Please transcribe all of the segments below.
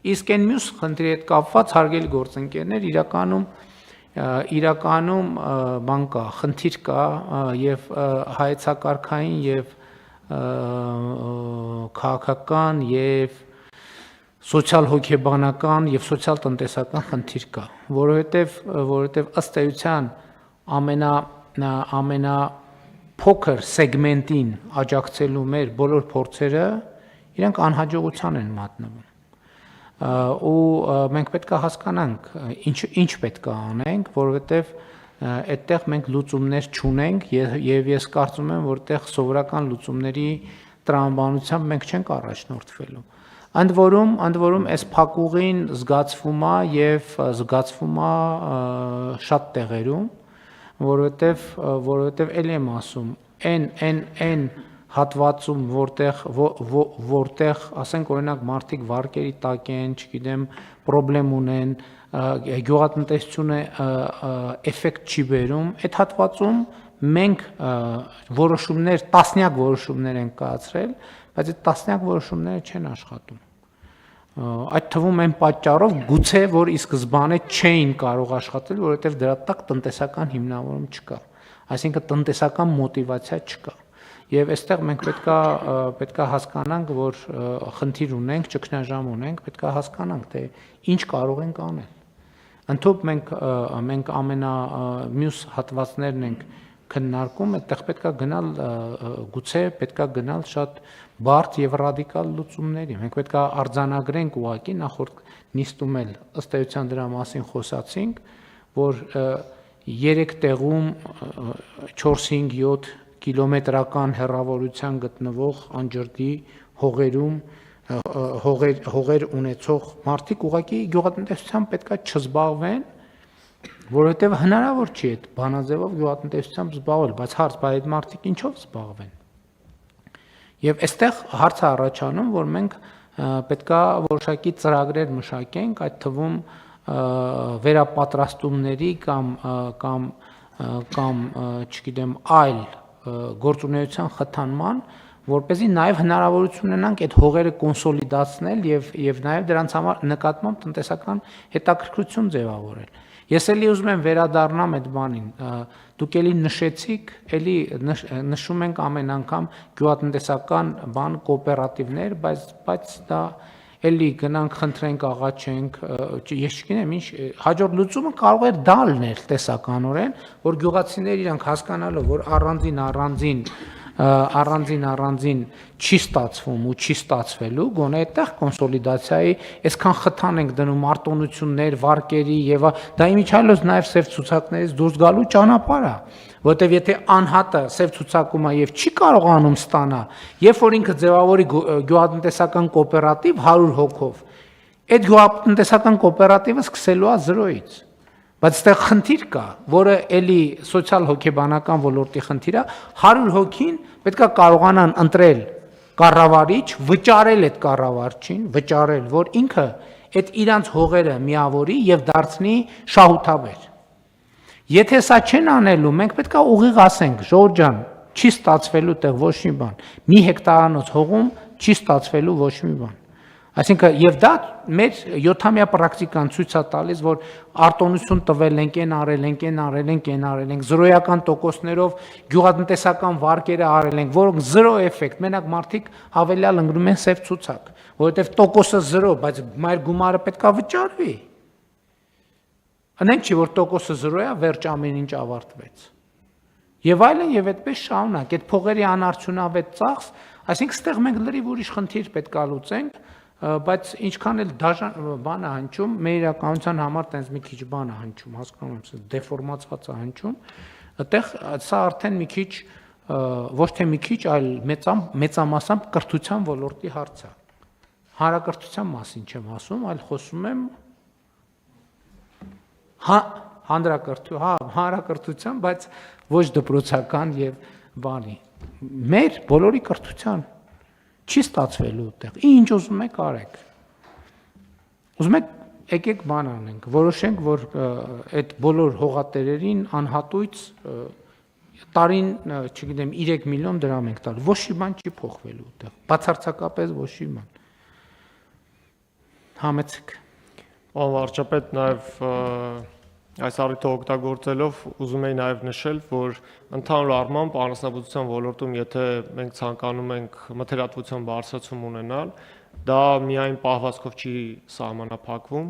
Իսկ այն մյուս խնդրի հետ կապված հարգելի գործընկերներ, իրականում բան կա, խնդիր կա եւ հայեցակարգային եւ քաղաքական եւ սոցիալ-հոգեբանական եւ սոցիալ-տնտեսական խնդիր կա, որովհետեւ ըստ էության ամենափոքր սեգմենտին աջակցելու մեր բոլոր փորձերը իրենք անհաջողության են մատնվում։ Ու մենք պետք է հասկանանք ինչ պետք է անենք, որովհետեւ այդտեղ մենք լուծումներ չունենք եւ ես կարծում եմ, որ այդտեղ սովորական լուծումների տրամաբանությամբ մենք չենք առաջնորդվելու։ Ընդ որում այս փակուղին զգացվում է եւ զգացվում է շատ տեղերում, որովհետեւ ելի եմ ասում, այն հատվածում, որտեղ, ասենք օրինակ մարդիկ վարկերի տակ են, չգիտեմ, խնդրեմ ունեն, գյուղատնտեսությունը էֆեկտ չի բերում, այդ հատվածում մենք տասնյակ որոշումներ ենք կայացրել, բայց այդ տասնյակ որոշումները չեն աշխատում։ Այդ թվում այն պատճառով գուցե որ ի սկզբանե չէին կարող աշխատել, որովհետև դրա տակ տնտեսական հիմնավորում չկա, այսինքն տնտեսական մոտիվացիա չկա։ Եվ այստեղ մենք պետք է հասկանանք, որ խնդիր ունենք, ճգնաժամ ունենք, պետք է հասկանանք, թե ինչ կարող ենք անել։ Ընդհանուր մենք մյուս հատվածներն ենք քննարկում, այդտեղ պետք է գնալ, գուցե պետք է գնալ շատ բարդ եւ ռադիկալ լուծումների։ Մենք պետք է արձանագրենք ուղղակի նախորդ նիստում էլ ըստ էության դրա մասին խոսացինք, որ 3 տեղում 4-5-7 կիլոմետրական հեռավորության գտնվող անջրդի հողերում հողեր ունեցող մարդիկ ուղղակի գյուղատնտեսությամբ պետք է չզբաղվեն, որովհետև հնարավոր չի այդ բանաձևով գյուղատնտեսությամբ զբաղվել, բայց այդ մարդիկ ինչով զբաղվեն։ Եվ այստեղ հարց է առաջանում, որ մենք պետք է որոշակի ծրագրեր մշակենք, այդ թվում վերապատրաստումների կամ չգիտեմ այլ գործունեության խթանման, որպեսզի նաև հնարավորություն ունենանք այդ հողերը կոնսոլիդացնել եւ նաև դրանց համար նկատմամբ տնտեսական հետաքրքրություն ձևավորել։ Ես էլի ուզում եմ վերադառնամ այդ բանին, դուք էլի նշեցիք, էլի նշում ենք ամեն անգամ գյուղատնտեսական բան կոոպերատիվներ, բայց դա էլի գնանք խնդրենք աղաչենք, ես չգիտեմ ինչ, հաջորդ լուծումը կարող է դա լինել տեսականորեն, որ գյուղացիները իրանք հասկանալով, որ առանձին չի ստացվում ու չի ստացվելու, գոնե այդտեղ կոնսոլիդացիայի այսքան խթան ենք դնում արտոնություններ, վարկերի եւ դա իմիջիայլոց նաեւ սև ցուցակներից դուրս գալու ճանապարհ է, որտեւ եթե անհատը սև ցուցակում է եւ չի կարողանում ստանա, երբ որ ինքը ձևավորի գյուղատնտեսական կոոպերատիվ 100 հոգով, այդ գյուղատնտեսական կոոպերատիվը սկսելու է 0-ից։ Բայց այստեղ խնդիր կա, որը էլի սոցիալ-հոգեբանական ոլորտի խնդիր է, 100 հոգին պետք է կարողանան ընտրել կառավարիչ, վճարել այդ կառավարչին, որ ինքը այդ իրանց հողերը միավորի եւ դարձնի շահութաբեր։ Եթե սա չեն անելու, մենք պետք է ուղիղ ասենք, Ժորժ ջան, չի ստացվելու տեղ ոչ մի բան, մի հեկտարանոց հողում չի ստացվելու ոչ մի բան։ Այսինքն եւ դա մեր 7-ամյա պրակտիկան ցույց է տալիս, որ արտոնություն տվել ենք, են արել ենք, զրոյական տոկոսներով գյուղատնտեսական վարկերը արել ենք, որոնք 0 էֆեկտ, մենակ մարդիկ հավելյալ ընկնում են սև ցուցակ, որովհետեւ տոկոսը 0, բայց մեր գումարը պետք է վճարվի։ Անենք չի, որ տոկոսը 0 է, վերջ ամեն ինչ ավարտվեց։ Եվ այլն եւ այդպես շարունակ, այդ փողերի անարդյունավետ ծախս, այսինքն ստեղ մենք լրիվ ուրիշ խնդիր պետք է լուծենք, բայց ինչքան էլ դաժան բան է հնչում, մեր իրականության համար տենց մի քիչ բան է հնչում, հասկանում եմ, դեֆորմացված է հնչում, այդտեղ սա արդեն մի քիչ ոչ թե մի քիչ, այլ մեծամասամբ կրթության ոլորտի հարց է։ Հանրակրթության մասին չեմ ասում, այլ խոսում եմ հանրակրթության, բայց ոչ դպրոցական եւ բանի։ Մեր բոլորի կրթության չի ստացվելու այդտեղ։ Ինչ ուզում եք արեք։ Ուզում եք եկեք բան անենք, որոշենք, որ այդ բոլոր հողատերերին անհատույց տարին, չգիտեմ, 3 միլիոն դրամ ենք տալու։ Ոչ մի բան չի փոխվելու այդտեղ։ Բացարձակապես ոչ մի բան։ Համեցեք։ Պարոն վարչապետ, նաև այս առիթը օգտագործելով ուզում եի նաև նշել, որ ընդհանուր առմամբ անասնաբուծության ոլորտում, եթե մենք ցանկանում ենք մթերատվության բարձրացում ունենալ, դա միայն պահվածքով չի սահմանափակվում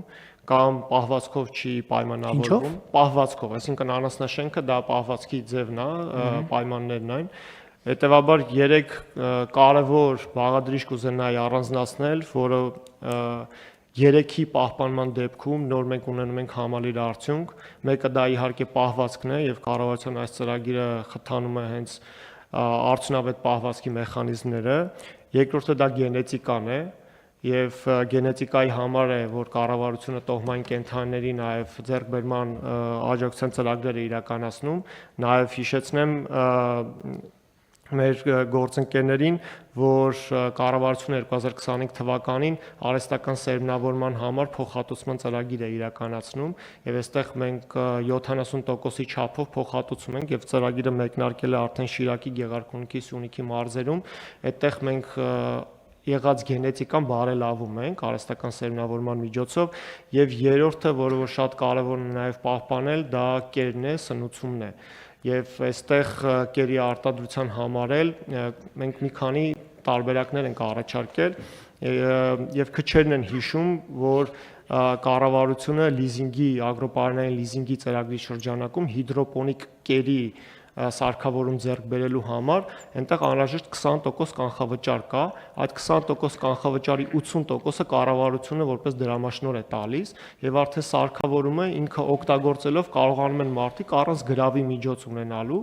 կամ պահվածքով չի պայմանավորվում, պահվածքով, այսինքն անասնաշենքը դա պահվածքի ձևն է, պայմաններն այն։ Հետևաբար 3 կարևոր բաղադրիչ կուզենայի առանձնացնել, որը 3-ի պահպանման դեպքում նոր մենք ունենում ենք համալիր արդյունք, մեկը դա իհարկե պահվածքն է եւ կառավարության այս ծրագիրը խթանում է հենց արդյունավետ պահվածքի մեխանիզմները, երկրորդը դա գենետիկան է եւ գենետիկայի համար է, որ կառավարությունը տոհմային կենդանիների նաեւ ձեռքբերման աջակցության ծրագրեր է իրականացնում, նաեւ հիշեցնեմ մեր գործընկերներին, որ կառավարությունը 2025 թվականին արհեստական սերմնավորման համար փոխհատուցման ծրագիր է իրականացնում եւ այստեղ մենք 70%-ի չափով փոխհատուցում ենք եւ ծրագիրը մեկնարկել է արդեն Շիրակի, Գեղարքունիքի, Սյունիքի մարզերում, այդտեղ մենք եղած գենետիկան բարելավում ենք արհեստական սերմնավորման միջոցով եւ երրորդը, որը որ շատ կարեւոր է նաեւ պահպանել, դա կերն է, սնուցումն է։ Եվ այստեղ կերի արտադրության համար մենք մի քանի տարբերակներ ենք առաջարկել եւ քչերն են հիշում, որ կառավարությունը լիզինգի, ագրոպարենային լիզինգի ծրագրի շրջանակում հիդրոպոնիկ կերի սարքավորում ձեռք բերելու համար այնտեղ անհրաժեշտ 20% կանխավճար կա, այդ 20% կանխավճարի 80%-ը կառավարությունը որպես դրամաշնոր է տալիս եւ արդեն սարքավորումը ինքը օգտագործելով կարողանում են մարդիկ առանց գրավի միջոց ունենալու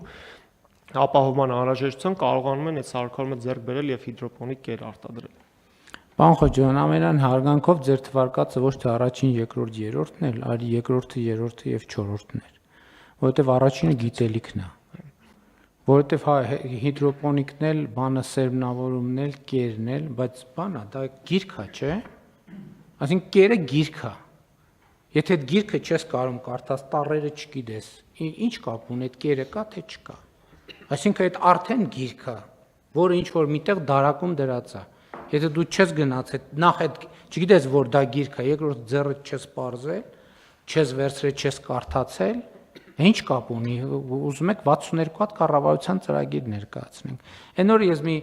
ապահովման անհրաժեշտություն կարողանում են այդ սարքավորումը ձեռք բերել եւ հիդրոպոնիկ կեր արտադրել։ Պարոն Խոջյան, ամենայն հարգանքով ձեր թվարկածը ոչ թե առաջին, երկրորդ, երրորդն է, այլ երկրորդը, երրորդը եւ չորրորդն է, որովհետեւ առաջինը գիտելիքն է։ Որովհետև հիդրոպոնիկն էլ, բանը սերմնավորումն էլ, կերն էլ, բայց բանա, դա գիրք է, չէ՞։ Այսինքն կերը գիրք է։ Եթե այդ գիրքը չես կարող կարդաս, տառերը չգիտես, ինչ կապ ունի, այդ կերը կա թե չկա։ Այսինքն այդ արդեն գիրք է, որը ինչ որ միտեղ դարակում դրած է։ Եթե դու չես գնաց, նախ այդ չգիտես, որ դա գիրք է, երկրորդ ձեռը չես պարզել, չես վերցրել, չես կարդացել, ինչ կապ ունի, ուզում եք 62 հատ կառավարության ծրագիր ներկայացնենք։ Այն օրը ես մի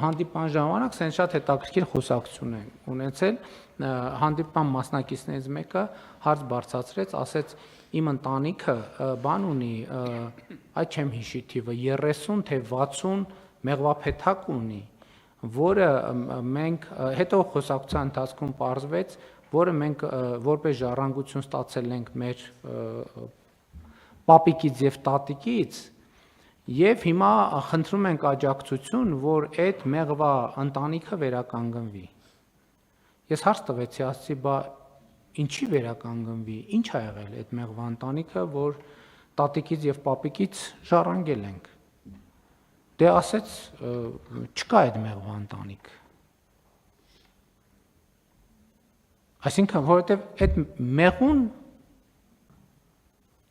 հանդիպան ժամանակ սենց շատ հետաքրքիր խոսակցություն եմ ունեցել, հանդիպան մասնակիցներից մեկը հարց բարձրացրեց, ասեց իմ ընտանիքը բան ունի, այդ չեմ հիշի թիվը, 30 թե 60 մեղվափեթակ ունի, որը մենք հետո խոսակցության ընթացքում պարզվեց, որը մենք որպես ժառանգություն ստացել ենք մեր պապիկից եւ տատիկից եւ հիմա խնդրում ենք աջակցություն, որ այդ մեղվա ընտանիքը վերականգնվի։ Ես հարց տվեցի, ասացի, բա ինչի վերականգնվի, ինչ ա եղել այդ մեղվա ընտանիքը, որ տատիկից եւ պապիկից ժառանգել ենք։ Դե ասեց, չկա այդ մեղվա ընտանիք։ Այսինքն, որովհետեւ այդ մեղուն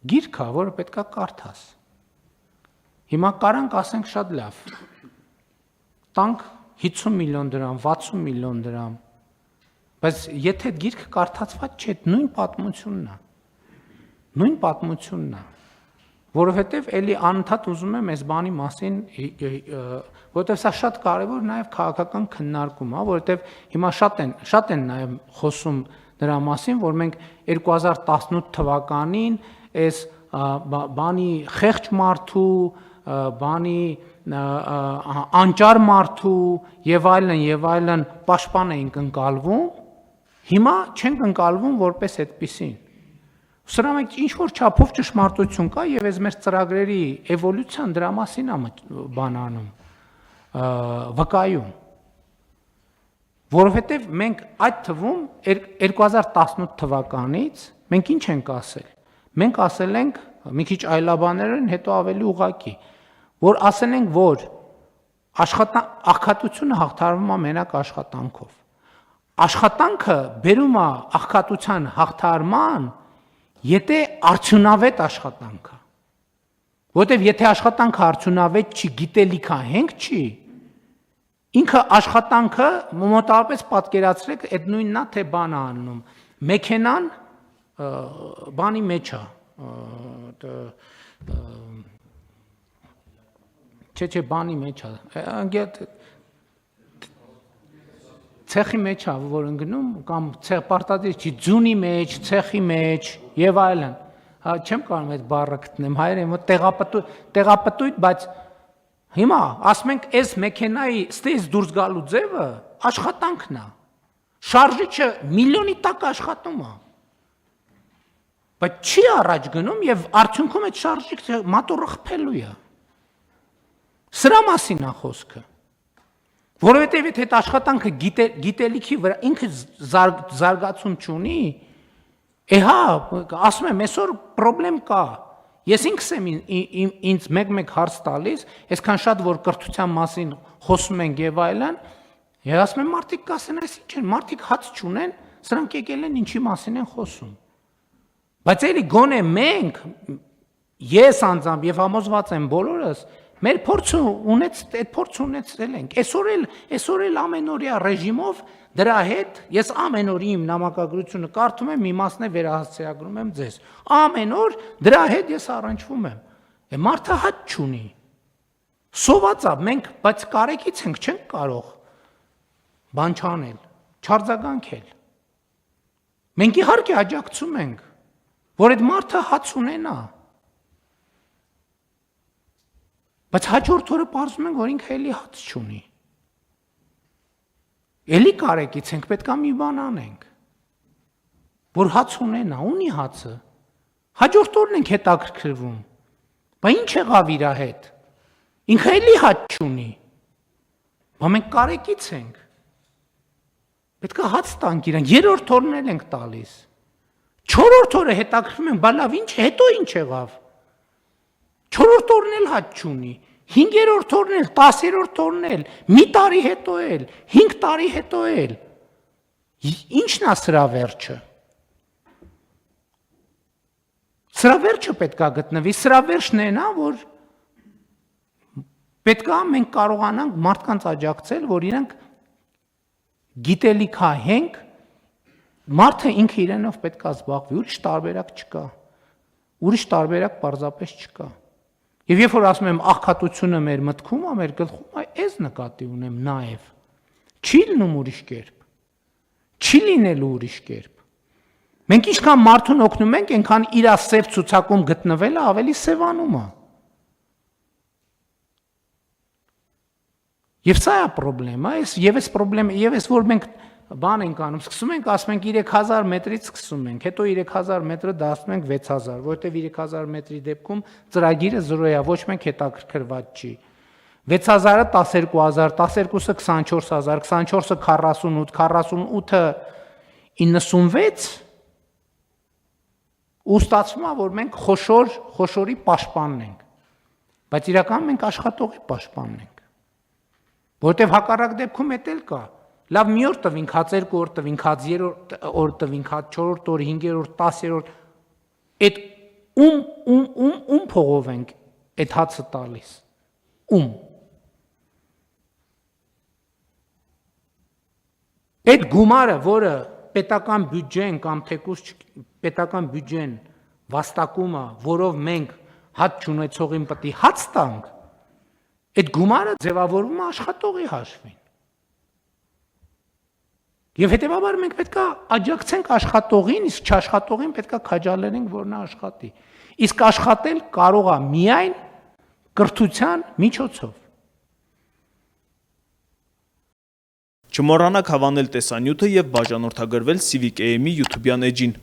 գիրք է, որը պետքա կարդաս։ Հիմա կարանք ասենք շատ լավ, տանք 50 միլիոն դրամ, 60 միլիոն դրամ, բայց եթե այդ գիրքը կարդացված չէ, նույն պատմությունն է, որովհետև էլի անընդհատ ուզում եմ այս բանի մասին, որովհետև սա շատ կարևոր նաև քաղաքական քննարկում է, որովհետև հիմա շատ են նաև խոսում նրա մասին, որ մենք 2018 թվականին այս բանի խեղճ մարդու, բանի անճար մարդու եւ այլն պաշտպան էինք ընկալվում, հիմա չենք ընկալվում որպես այդպիսին։ Սրա մեջ ինչ որ չափով ճշմարտություն կա եւ այս մեր ծրագրերի էվոլյուցիան դրա մասին է բանանում, վկայում։ Որովհետեւ մենք այդ թվում 2018 թվականից մենք ինչ ենք ասել։ Մենք ասել ենք մի քիչ այլաբաներեն, հետո ավելի ուղղակի, որ ասել ենք, որ աղքատությունը հաղթարվում է մենակ աշխատանքով։ Աշխատանքը բերում է աղքատության հաղթարման, եթե արդյունավետ աշխատանքը։ Որտեւ եթե աշխատանքը արդյունավետ չի, գիտելիքա հենք չի, Ինքը աշխատանքը մոտավորապես պատկերացրեք, այդ նույնն է, թե բան է անում։ Մեքենան բանի մեջ է, չէ, բանի մեջ է, ցեխի մեջ է, որ ընկնում, կամ պարտադիր չի, ձունի մեջ, ցեխի մեջ եւ այլն։ Հա, չեմ կարող այդ բառը գտնեմ, հայերեն մոտ տեղապտույտ, բայց հիմա ասում ենք, այս մեքենայի ստից դուրս գալու ձևը աշխատանքն է։ Շարժիչը միլիոնի տակ աշխատում է։ Բայց չի առաջ գնում եւ արդյունքում այդ շարժիչը մատորը խփելու է։ Սրա մասին է խոսքը։ Որովհետև եթե այդ աշխատանքը գիտելիքի վրա ինքը զարգացում չունի, հա, ասում եմ, այսօր խնդրեմ կա։ Ես ինքս եմ ինձ մեկ հարց տալիս, այսքան շատ որ կրթության մասին խոսում ենք եւ այլն, ես ասում եմ մարդիկ կասեն, այս ինչ են, մարդիկ հաց չունեն, սրանք եկել են ինչի մասին են խոսում։ Բայց էլի գոնե մենք, ես անձամբ եւ համոզված եմ բոլորս, մեր փորձը ունեցել ենք։ Այսօր էլ ամենօրյա ռեժիմով դրա հետ ես ամեն օր իմ նամակագրությունը կարդում եմ, մի մասն է վերահասցեագրում եմ ձեզ։ Ամեն օր դրա հետ ես առնչվում եմ։ Մարդը հաց չունի։ Սոված է, մենք բայց կարեկից ենք, չենք կարող բան չանել, չարձագանքել։ Մենք իհարկե աջակցում ենք, որ այդ մարդը հաց ունենա։ Բայց հաջորդ օրը պարզում ենք, որ ինքը էլի հաց չունի։ Էլի կարեկից ենք, պետք է մի բան անենք, որ հաց ունենա, ունի հացը։ Հաջորդ օրն ենք հետաքրքրվում։ Բա ինչ եղավ իր հետ։ Ինքը էլի հաց չունի։ Բա մենք կարեկից ենք։ Պետք է հաց տանք իրեն, երրորդ օրն էլ ենք տալիս։ Չորրորդ օրը հետաքրքրվում ենք, բա լավ, ինչ, հետո ինչ եղավ։ Չորրորդ օրն էլ հաց չունի, հինգերորդ օրն էլ, 10-րդ օրն էլ, մի տարի հետո էլ, 5 տարի հետո էլ։ Ինչն է սրա վերջը։ Սրա վերջը պետք է գտնվի, սրա վերջն է նա, որ պետք է մենք կարողանանք մարդկանց աջակցել, որ իրենք գիտելիքահենք, մարդը ինքը իրենով պետք է զբաղվի, ուրիշ տարբերակ չկա։ Ուրիշ տարբերակ պարզապես չկա։ Եվ երբ որ ասում եմ աղքատությունը մեր մտքում է, մեր գլխում է, այս նկատի ունեմ նաև։ Չի լինում ուրիշ կերպ։ Չի լինելու ուրիշ կերպ։ Մենք ինչքան մարդուն օգնում ենք, այնքան իր սև ցուցակում գտնվելը ավելի սևանում է։ Եվ սա է խնդրեմը, եւ այս խնդրեմը, եւ այս որ մենք բան ենք անում, սկսում ենք, ասում ենք 3000 մետրից սկսում ենք, հետո 3000 մետրը դասում ենք 6000, որովհետև 3000 մետրի դեպքում ծրագիրը 0 է, ոչ մեկ հետաքրքրված չի։ 6000-ը 12000, 12-ը 24000, 24-ը 48, 48-ը 96, ու ստացվում է, որ մենք խոշորի պաշտպանն ենք, բայց իրականում մենք աշխատողի պաշտպանն ենք, որովհետև հակառակ դեպքում էդ էլ կա։ Լավ, մի օր տվինք, հաց 2 օր տվինք, հաց 3 օր տվինք, հաց 4-րդ օր, 5-րդ, 10-րդ, այդ ում փողով ենք այդ հացը տալիս։ Ում։ Այդ գումարը, որը պետական բյուջեն կամ թեկուզ պետական բյուջեն վաստակում է, որով մենք հաց չունեցողին պետք է հաց տանք, այդ գումարը ձևավորվում է աշխատողի հաշվին։ Եվ հետևաբար մենք պետք է աջակցենք աշխատողին, իսկ չաշխատողին պետք է քաջալերենք, որ նա աշխատի։ Իսկ աշխատել կարող է միայն կրթության միջոցով։ Չմոռանաք հավանել տեսանյութը եւ բաժանորդագրվել Civic AM-ի YouTube-յան էջին։